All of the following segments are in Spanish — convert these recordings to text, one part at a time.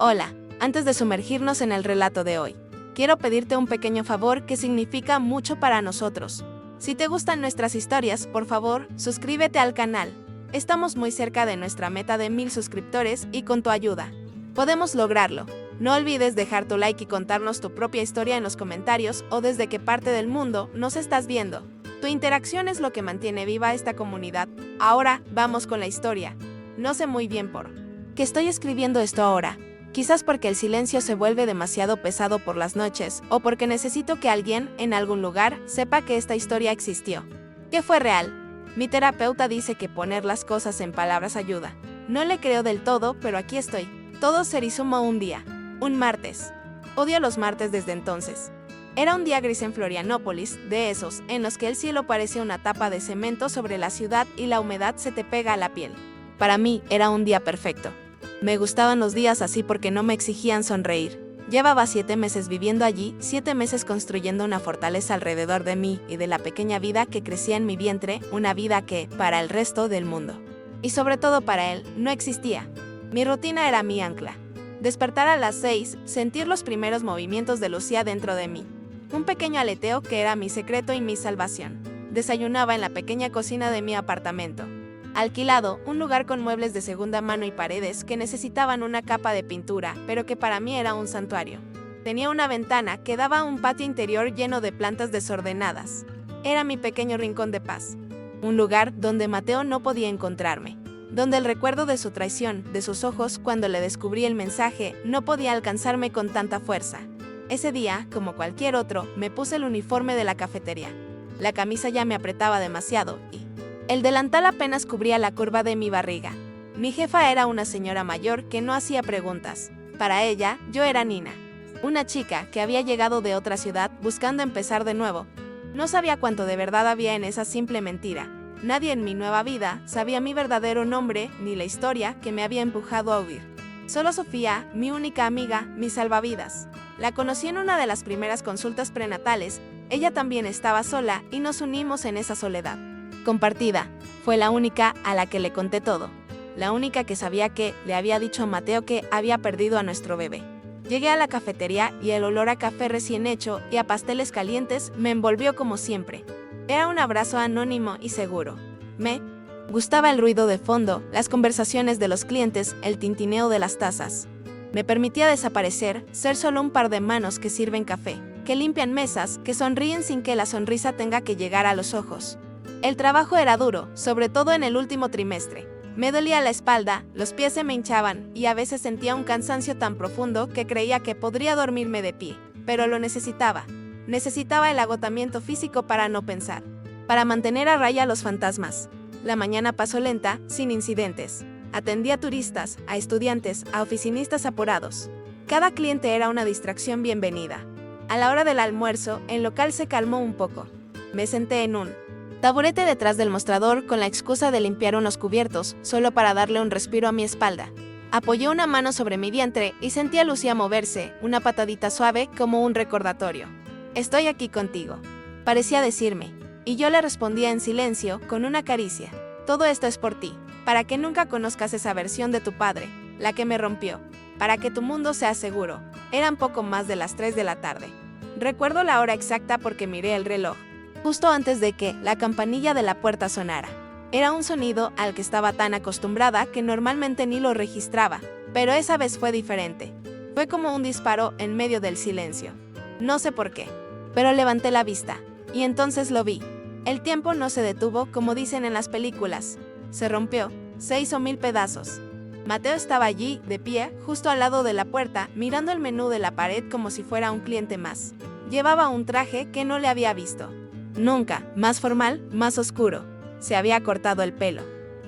Hola, antes de sumergirnos en el relato de hoy, quiero pedirte un pequeño favor que significa mucho para nosotros. Si te gustan nuestras historias, por favor, suscríbete al canal. Estamos muy cerca de nuestra meta de 1000 suscriptores y con tu ayuda podemos lograrlo. No olvides dejar tu like y contarnos tu propia historia en los comentarios o desde qué parte del mundo nos estás viendo. Tu interacción es lo que mantiene viva esta comunidad. Ahora, vamos con la historia. No sé muy bien por qué estoy escribiendo esto ahora. Quizás porque el silencio se vuelve demasiado pesado por las noches, o porque necesito que alguien, en algún lugar, sepa que esta historia existió. Que fue real. Mi terapeuta dice que poner las cosas en palabras ayuda. No le creo del todo, pero aquí estoy. Todo se resumo un día. Un martes. Odio los martes desde entonces. Era un día gris en Florianópolis, de esos, en los que el cielo parece una tapa de cemento sobre la ciudad y la humedad se te pega a la piel. Para mí, era un día perfecto. Me gustaban los días así porque no me exigían sonreír. Llevaba 7 meses viviendo allí, 7 meses construyendo una fortaleza alrededor de mí y de la pequeña vida que crecía en mi vientre, una vida que, para el resto del mundo, y sobre todo para él, no existía. Mi rutina era mi ancla. Despertar a las 6, sentir los primeros movimientos de Lucía dentro de mí. Un pequeño aleteo que era mi secreto y mi salvación. Desayunaba en la pequeña cocina de mi apartamento. Alquilado, un lugar con muebles de segunda mano y paredes que necesitaban una capa de pintura, pero que para mí era un santuario. Tenía una ventana que daba a un patio interior lleno de plantas desordenadas. Era mi pequeño rincón de paz. Un lugar donde Mateo no podía encontrarme. Donde el recuerdo de su traición, de sus ojos cuando le descubrí el mensaje, no podía alcanzarme con tanta fuerza. Ese día, como cualquier otro, me puse el uniforme de la cafetería. La camisa ya me apretaba demasiado y el delantal apenas cubría la curva de mi barriga. Mi jefa era una señora mayor que no hacía preguntas. Para ella, yo era Nina. Una chica que había llegado de otra ciudad buscando empezar de nuevo. No sabía cuánto de verdad había en esa simple mentira. Nadie en mi nueva vida sabía mi verdadero nombre ni la historia que me había empujado a huir. Solo Sofía, mi única amiga, mi salvavidas. La conocí en una de las primeras consultas prenatales. Ella también estaba sola y nos unimos en esa soledad compartida. Fue la única a la que le conté todo. La única que sabía que le había dicho a Mateo que había perdido a nuestro bebé. Llegué a la cafetería y el olor a café recién hecho y a pasteles calientes me envolvió como siempre. Era un abrazo anónimo y seguro. Me gustaba el ruido de fondo, las conversaciones de los clientes, el tintineo de las tazas. Me permitía desaparecer, ser solo un par de manos que sirven café, que limpian mesas, que sonríen sin que la sonrisa tenga que llegar a los ojos. El trabajo era duro, sobre todo en el último trimestre. Me dolía la espalda, los pies se me hinchaban y a veces sentía un cansancio tan profundo que creía que podría dormirme de pie, pero lo necesitaba. Necesitaba el agotamiento físico para no pensar, para mantener a raya los fantasmas. La mañana pasó lenta, sin incidentes. Atendí a turistas, a estudiantes, a oficinistas apurados. Cada cliente era una distracción bienvenida. A la hora del almuerzo, el local se calmó un poco. Me senté en un taburete detrás del mostrador con la excusa de limpiar unos cubiertos, solo para darle un respiro a mi espalda. Apoyé una mano sobre mi vientre y sentí a Lucía moverse, una patadita suave como un recordatorio. Estoy aquí contigo, parecía decirme, y yo le respondía en silencio, con una caricia. Todo esto es por ti, para que nunca conozcas esa versión de tu padre, la que me rompió, para que tu mundo sea seguro. Eran poco más de las 3 de la tarde. Recuerdo la hora exacta porque miré el reloj. Justo antes de que la campanilla de la puerta sonara. Era un sonido al que estaba tan acostumbrada que normalmente ni lo registraba, pero esa vez fue diferente. Fue como un disparo en medio del silencio. No sé por qué, pero levanté la vista, y entonces lo vi. El tiempo no se detuvo como dicen en las películas. Se rompió, se hizo 1000 pedazos. Mateo estaba allí, de pie, justo al lado de la puerta, mirando el menú de la pared como si fuera un cliente más. Llevaba un traje que no le había visto. Nunca, más formal, más oscuro. Se había cortado el pelo.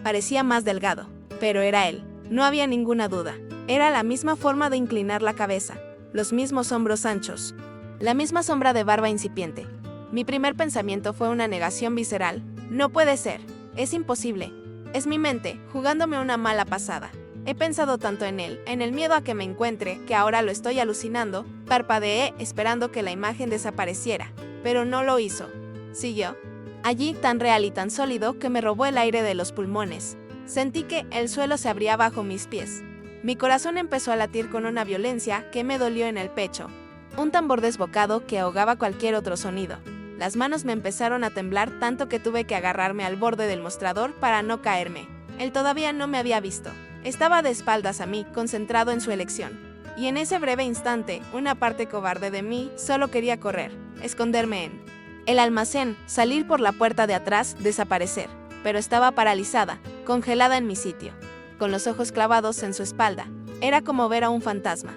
Parecía más delgado, pero era él. No había ninguna duda. Era la misma forma de inclinar la cabeza, los mismos hombros anchos, la misma sombra de barba incipiente. Mi primer pensamiento fue una negación visceral. No puede ser. Es imposible. Es mi mente, jugándome una mala pasada. He pensado tanto en él, en el miedo a que me encuentre, que ahora lo estoy alucinando. Parpadeé esperando que la imagen desapareciera, pero no lo hizo. Siguió. Allí tan real y tan sólido que me robó el aire de los pulmones. Sentí que el suelo se abría bajo mis pies. Mi corazón empezó a latir con una violencia que me dolió en el pecho. Un tambor desbocado que ahogaba cualquier otro sonido. Las manos me empezaron a temblar tanto que tuve que agarrarme al borde del mostrador para no caerme. Él todavía no me había visto. Estaba de espaldas a mí, concentrado en su elección. Y en ese breve instante, una parte cobarde de mí solo quería correr, esconderme en el almacén, salir por la puerta de atrás, desaparecer. Pero estaba paralizada, congelada en mi sitio, con los ojos clavados en su espalda. Era como ver a un fantasma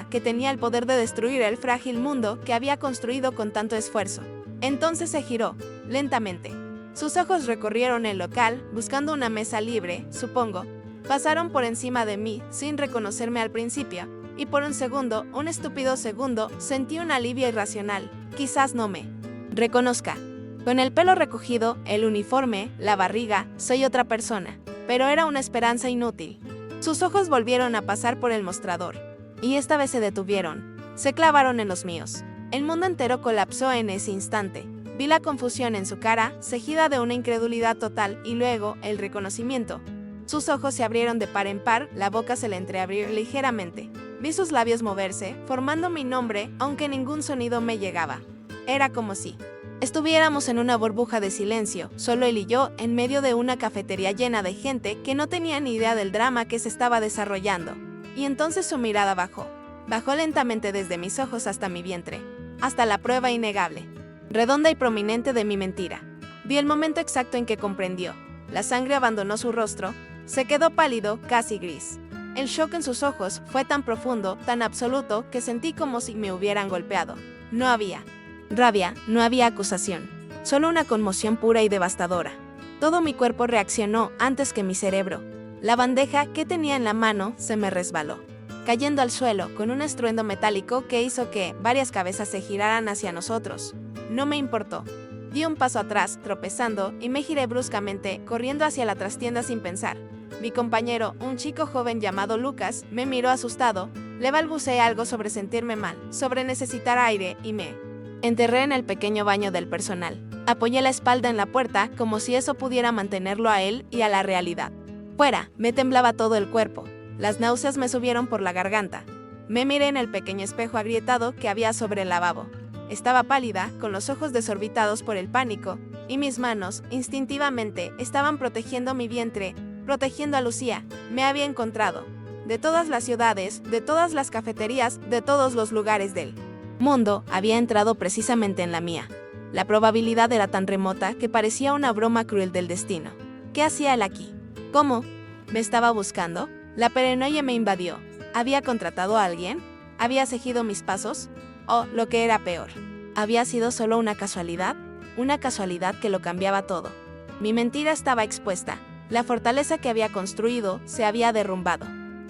que tenía el poder de destruir el frágil mundo que había construido con tanto esfuerzo. Entonces se giró, lentamente. Sus ojos recorrieron el local, buscando una mesa libre, supongo. Pasaron por encima de mí, sin reconocerme al principio, y por un segundo, un estúpido segundo, sentí un alivio irracional. Quizás no me reconozca. Con el pelo recogido, el uniforme, la barriga, soy otra persona. Pero era una esperanza inútil. Sus ojos volvieron a pasar por el mostrador. Y esta vez se detuvieron. Se clavaron en los míos. El mundo entero colapsó en ese instante. Vi la confusión en su cara, seguida de una incredulidad total, y luego, el reconocimiento. Sus ojos se abrieron de par en par, la boca se le entreabrió ligeramente. Vi sus labios moverse, formando mi nombre, aunque ningún sonido me llegaba. Era como si estuviéramos en una burbuja de silencio, solo él y yo, en medio de una cafetería llena de gente que no tenía ni idea del drama que se estaba desarrollando. Y entonces su mirada bajó lentamente desde mis ojos hasta mi vientre, hasta la prueba innegable, redonda y prominente de mi mentira. Vi el momento exacto en que comprendió. La sangre abandonó su rostro, se quedó pálido, casi gris. El shock en sus ojos fue tan profundo, tan absoluto, que sentí como si me hubieran golpeado. No había rabia, no había acusación, solo una conmoción pura y devastadora. Todo mi cuerpo reaccionó antes que mi cerebro. La bandeja que tenía en la mano se me resbaló, cayendo al suelo con un estruendo metálico que hizo que varias cabezas se giraran hacia nosotros. No me importó. Di un paso atrás, tropezando, y me giré bruscamente, corriendo hacia la trastienda sin pensar. Mi compañero, un chico joven llamado Lucas, me miró asustado. Le balbuceé algo sobre sentirme mal, sobre necesitar aire, y me enterré en el pequeño baño del personal. Apoyé la espalda en la puerta como si eso pudiera mantenerlo a él y a la realidad. Fuera, me temblaba todo el cuerpo. Las náuseas me subieron por la garganta. Me miré en el pequeño espejo agrietado que había sobre el lavabo. Estaba pálida, con los ojos desorbitados por el pánico, y mis manos, instintivamente, estaban protegiendo mi vientre, protegiendo a Lucía. Me había encontrado. De todas las ciudades, de todas las cafeterías, de todos los lugares del mundo, había entrado precisamente en la mía. La probabilidad era tan remota que parecía una broma cruel del destino. ¿Qué hacía él aquí? ¿Cómo? ¿Me estaba buscando? La paranoia me invadió. ¿Había contratado a alguien? ¿Había seguido mis pasos? O, lo que era peor, ¿había sido solo una casualidad? Una casualidad que lo cambiaba todo. Mi mentira estaba expuesta. La fortaleza que había construido se había derrumbado.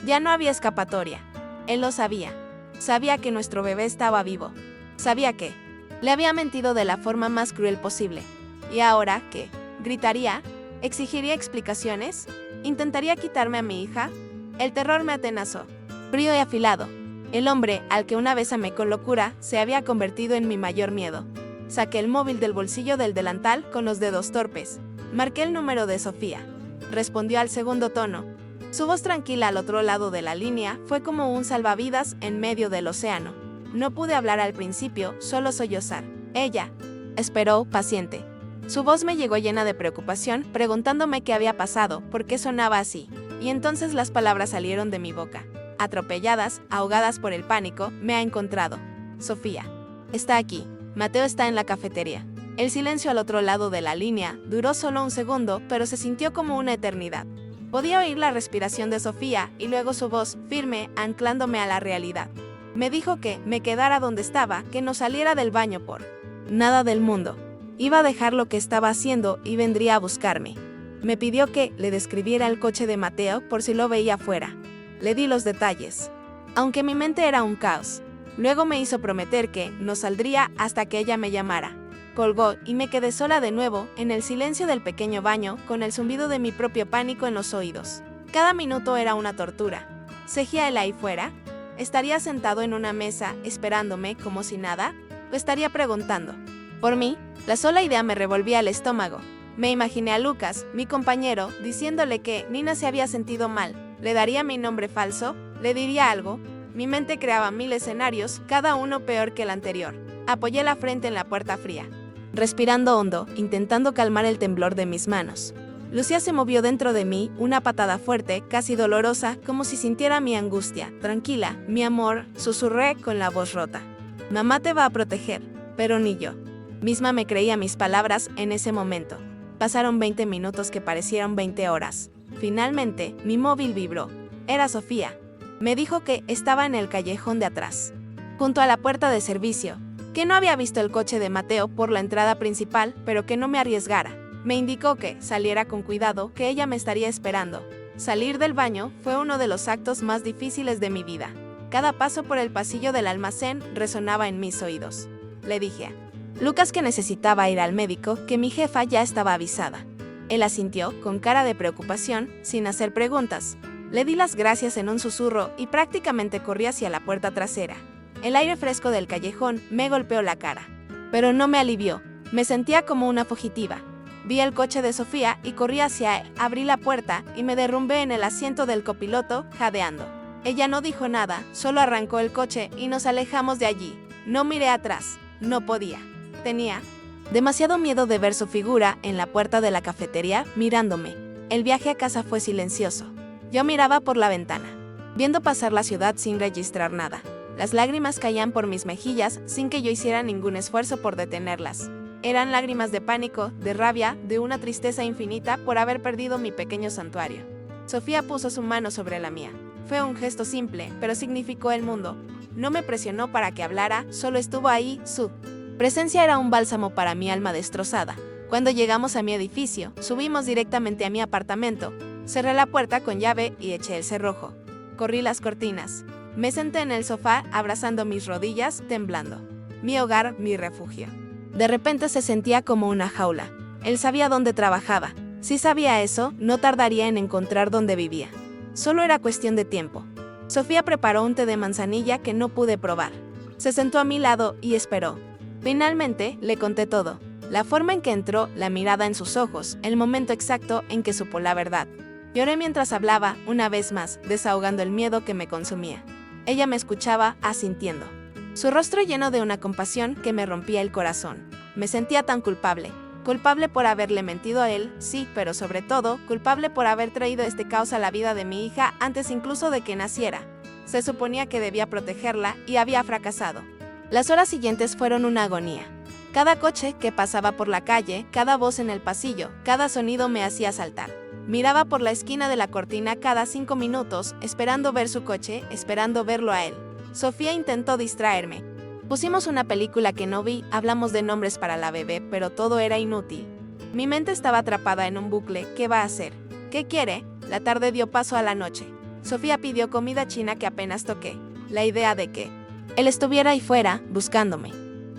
Ya no había escapatoria. Él lo sabía. Sabía que nuestro bebé estaba vivo. Sabía que le había mentido de la forma más cruel posible. ¿Y ahora qué? ¿Gritaría? ¿Exigiría explicaciones? ¿Intentaría quitarme a mi hija? El terror me atenazó. Frío y afilado. El hombre, al que una vez amé con locura, se había convertido en mi mayor miedo. Saqué el móvil del bolsillo del delantal con los dedos torpes. Marqué el número de Sofía. Respondió al segundo tono. Su voz tranquila al otro lado de la línea fue como un salvavidas en medio del océano. No pude hablar al principio, solo sollozar. Ella esperó, paciente. Su voz me llegó llena de preocupación, preguntándome qué había pasado, por qué sonaba así. Y entonces las palabras salieron de mi boca. Atropelladas, ahogadas por el pánico, me ha encontrado. Sofía está aquí. Mateo está en la cafetería. El silencio al otro lado de la línea duró solo un segundo, pero se sintió como una eternidad. Podía oír la respiración de Sofía y luego su voz, firme, anclándome a la realidad. Me dijo que me quedara donde estaba, que no saliera del baño por nada del mundo. Iba a dejar lo que estaba haciendo y vendría a buscarme. Me pidió que le describiera el coche de Mateo por si lo veía afuera. Le di los detalles, aunque mi mente era un caos. Luego me hizo prometer que no saldría hasta que ella me llamara. Colgó y me quedé sola de nuevo, en el silencio del pequeño baño, con el zumbido de mi propio pánico en los oídos. Cada minuto era una tortura. ¿Seguía él ahí fuera? ¿Estaría sentado en una mesa, esperándome como si nada? ¿O estaría preguntando por mí? La sola idea me revolvía el estómago. Me imaginé a Lucas, mi compañero, diciéndole que Nina se había sentido mal, ¿Le daría mi nombre falso? ¿Le diría algo? Mi mente creaba 1000 escenarios, cada uno peor que el anterior. Apoyé la frente en la puerta fría, respirando hondo, intentando calmar el temblor de mis manos. Lucía se movió dentro de mí, una patada fuerte, casi dolorosa, como si sintiera mi angustia. Tranquila, mi amor, susurré con la voz rota. Mamá te va a proteger, pero ni yo. Misma me creía mis palabras en ese momento. Pasaron 20 minutos que parecieron 20 horas. Finalmente, mi móvil vibró. Era Sofía. Me dijo que estaba en el callejón de atrás, junto a la puerta de servicio, que no había visto el coche de Mateo por la entrada principal, pero que no me arriesgara. Me indicó que saliera con cuidado, que ella me estaría esperando. Salir del baño fue uno de los actos más difíciles de mi vida. Cada paso por el pasillo del almacén resonaba en mis oídos. Le dije a Lucas que necesitaba ir al médico, que mi jefa ya estaba avisada. Él asintió, con cara de preocupación, sin hacer preguntas. Le di las gracias en un susurro y prácticamente corrí hacia la puerta trasera. El aire fresco del callejón me golpeó la cara, pero no me alivió. Me sentía como una fugitiva. Vi el coche de Sofía y corrí hacia él. Abrí la puerta y me derrumbé en el asiento del copiloto, jadeando. Ella no dijo nada, solo arrancó el coche y nos alejamos de allí. No miré atrás, no podía. Tenía demasiado miedo de ver su figura en la puerta de la cafetería mirándome. El viaje a casa fue silencioso. Yo miraba por la ventana, viendo pasar la ciudad sin registrar nada. Las lágrimas caían por mis mejillas sin que yo hiciera ningún esfuerzo por detenerlas. Eran lágrimas de pánico, de rabia, de una tristeza infinita por haber perdido mi pequeño santuario. Sofía puso su mano sobre la mía. Fue un gesto simple, pero significó el mundo. No me presionó para que hablara, solo estuvo ahí. Su presencia era un bálsamo para mi alma destrozada. Cuando llegamos a mi edificio, subimos directamente a mi apartamento. Cerré la puerta con llave y eché el cerrojo. Corrí las cortinas. Me senté en el sofá, abrazando mis rodillas, temblando. Mi hogar, mi refugio. De repente se sentía como una jaula. Él sabía dónde trabajaba. Si sabía eso, no tardaría en encontrar dónde vivía. Solo era cuestión de tiempo. Sofía preparó un té de manzanilla que no pude probar. Se sentó a mi lado y esperó. Finalmente, le conté todo. La forma en que entró, la mirada en sus ojos, el momento exacto en que supo la verdad. Lloré mientras hablaba, una vez más, desahogando el miedo que me consumía. Ella me escuchaba, asintiendo. Su rostro lleno de una compasión que me rompía el corazón. Me sentía tan culpable. Culpable por haberle mentido a él, sí, pero sobre todo, culpable por haber traído este caos a la vida de mi hija antes incluso de que naciera. Se suponía que debía protegerla y había fracasado. Las horas siguientes fueron una agonía. Cada coche que pasaba por la calle, cada voz en el pasillo, cada sonido me hacía saltar. Miraba por la esquina de la cortina cada 5 minutos, esperando ver su coche, esperando verlo a él. Sofía intentó distraerme. Pusimos una película que no vi, hablamos de nombres para la bebé, pero todo era inútil. Mi mente estaba atrapada en un bucle. ¿Qué va a hacer? ¿Qué quiere? La tarde dio paso a la noche. Sofía pidió comida china que apenas toqué. La idea de que él estuviera ahí fuera, buscándome,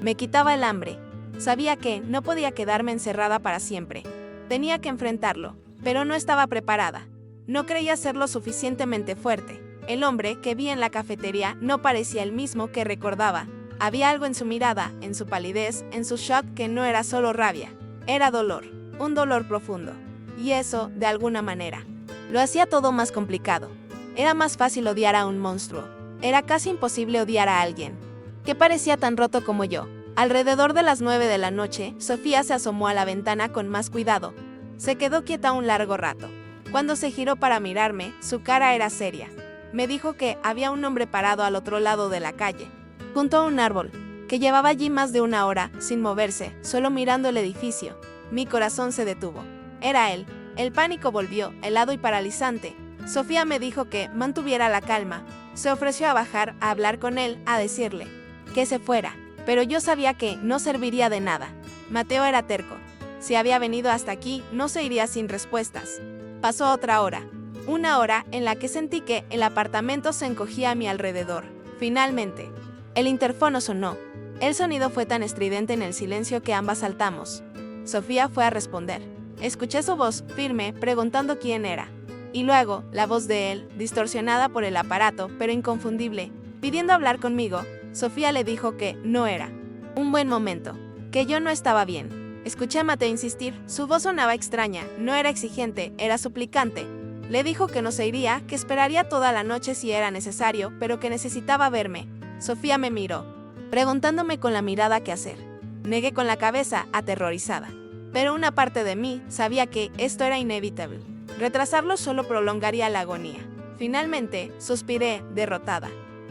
me quitaba el hambre. Sabía que no podía quedarme encerrada para siempre. Tenía que enfrentarlo, pero no estaba preparada. No creía ser lo suficientemente fuerte. El hombre que vi en la cafetería no parecía el mismo que recordaba. Había algo en su mirada, en su palidez, en su shock que no era solo rabia. Era dolor, un dolor profundo. Y eso, de alguna manera, lo hacía todo más complicado. Era más fácil odiar a un monstruo. Era casi imposible odiar a alguien que parecía tan roto como yo. Alrededor de las 9 de la noche, Sofía se asomó a la ventana con más cuidado. Se quedó quieta un largo rato. Cuando se giró para mirarme, su cara era seria. Me dijo que había un hombre parado al otro lado de la calle, junto a un árbol, que llevaba allí más de una hora, sin moverse, solo mirando el edificio. Mi corazón se detuvo. Era él. El pánico volvió, helado y paralizante. Sofía me dijo que mantuviera la calma. Se ofreció a bajar, a hablar con él, a decirle que se fuera. Pero yo sabía que no serviría de nada. Mateo era terco. Si había venido hasta aquí, no se iría sin respuestas. Pasó otra hora. Una hora en la que sentí que el apartamento se encogía a mi alrededor. Finalmente, el interfono sonó. El sonido fue tan estridente en el silencio que ambas saltamos. Sofía fue a responder. Escuché su voz, firme, preguntando quién era. Y luego, la voz de él, distorsionada por el aparato, pero inconfundible, pidiendo hablar conmigo. Sofía le dijo que no era un buen momento, que yo no estaba bien. Escuché a Mateo insistir. Su voz sonaba extraña, no era exigente, era suplicante. Le dijo que no se iría, que esperaría toda la noche si era necesario, pero que necesitaba verme. Sofía me miró, preguntándome con la mirada qué hacer. Negué con la cabeza, aterrorizada. Pero una parte de mí sabía que esto era inevitable. Retrasarlo solo prolongaría la agonía. Finalmente, suspiré, derrotada.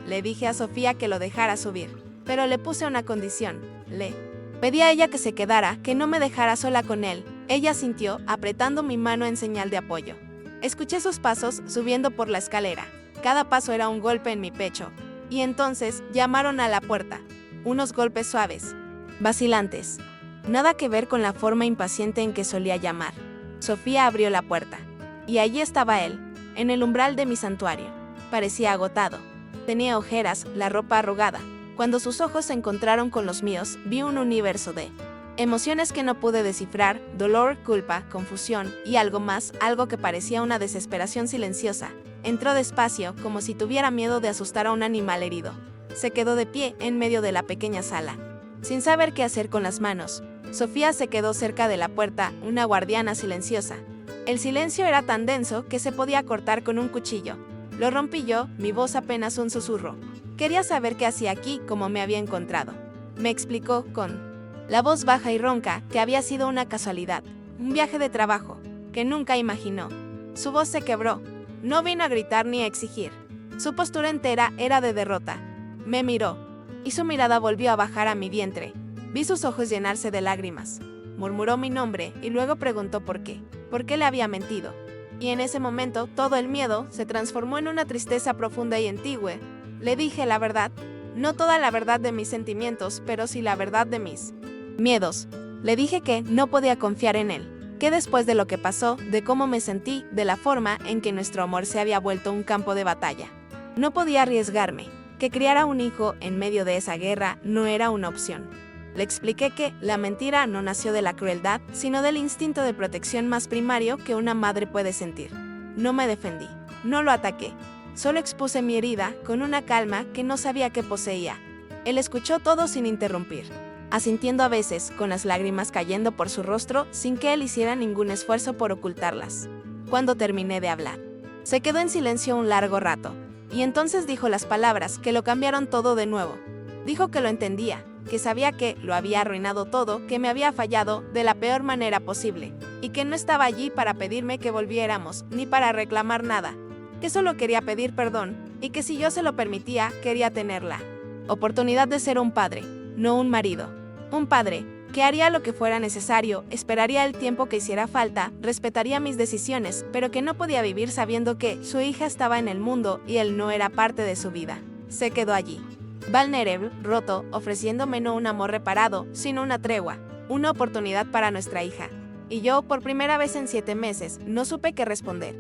Le dije a Sofía que lo dejara subir, pero le puse una condición. Le pedí a ella que se quedara, que no me dejara sola con él. Ella sintió, apretando mi mano en señal de apoyo. Escuché sus pasos subiendo por la escalera. Cada paso era un golpe en mi pecho. Y entonces llamaron a la puerta. Unos golpes suaves, vacilantes. Nada que ver con la forma impaciente en que solía llamar. Sofía abrió la puerta. Y allí estaba él, en el umbral de mi santuario. Parecía agotado. Tenía ojeras, la ropa arrugada. Cuando sus ojos se encontraron con los míos, vi un universo de emociones que no pude descifrar, dolor, culpa, confusión y algo más, algo que parecía una desesperación silenciosa. Entró despacio, como si tuviera miedo de asustar a un animal herido. Se quedó de pie en medio de la pequeña sala, sin saber qué hacer con las manos. Sofía se quedó cerca de la puerta, una guardiana silenciosa. El silencio era tan denso que se podía cortar con un cuchillo. Lo rompí yo, mi voz apenas un susurro. Quería saber qué hacía aquí, cómo me había encontrado. Me explicó con la voz baja y ronca que había sido una casualidad, un viaje de trabajo, que nunca imaginó. Su voz se quebró. No vino a gritar ni a exigir. Su postura entera era de derrota. Me miró, y su mirada volvió a bajar a mi vientre. Vi sus ojos llenarse de lágrimas. Murmuró mi nombre y luego preguntó por qué le había mentido. Y en ese momento todo el miedo se transformó en una tristeza profunda y antigua. Le dije la verdad, no toda la verdad de mis sentimientos, pero sí la verdad de mis miedos. Le dije que no podía confiar en él, que después de lo que pasó, de cómo me sentí, de la forma en que nuestro amor se había vuelto un campo de batalla, no podía arriesgarme, que criar a un hijo en medio de esa guerra no era una opción. Le expliqué que la mentira no nació de la crueldad, sino del instinto de protección más primario que una madre puede sentir. No me defendí, no lo ataqué, solo expuse mi herida con una calma que no sabía que poseía. Él escuchó todo sin interrumpir, asintiendo a veces, con las lágrimas cayendo por su rostro sin que él hiciera ningún esfuerzo por ocultarlas. Cuando terminé de hablar, se quedó en silencio un largo rato, y entonces dijo las palabras que lo cambiaron todo de nuevo. Dijo que lo entendía, que sabía que lo había arruinado todo, que me había fallado de la peor manera posible, y que no estaba allí para pedirme que volviéramos, ni para reclamar nada, que solo quería pedir perdón, y que si yo se lo permitía, quería tener la oportunidad de ser un padre, no un marido. Un padre que haría lo que fuera necesario, esperaría el tiempo que hiciera falta, respetaría mis decisiones, pero que no podía vivir sabiendo que su hija estaba en el mundo y él no era parte de su vida. Se quedó allí, vulnerable, roto, ofreciéndome no un amor reparado, sino una tregua, una oportunidad para nuestra hija. Y yo, por primera vez en 7 meses, no supe qué responder.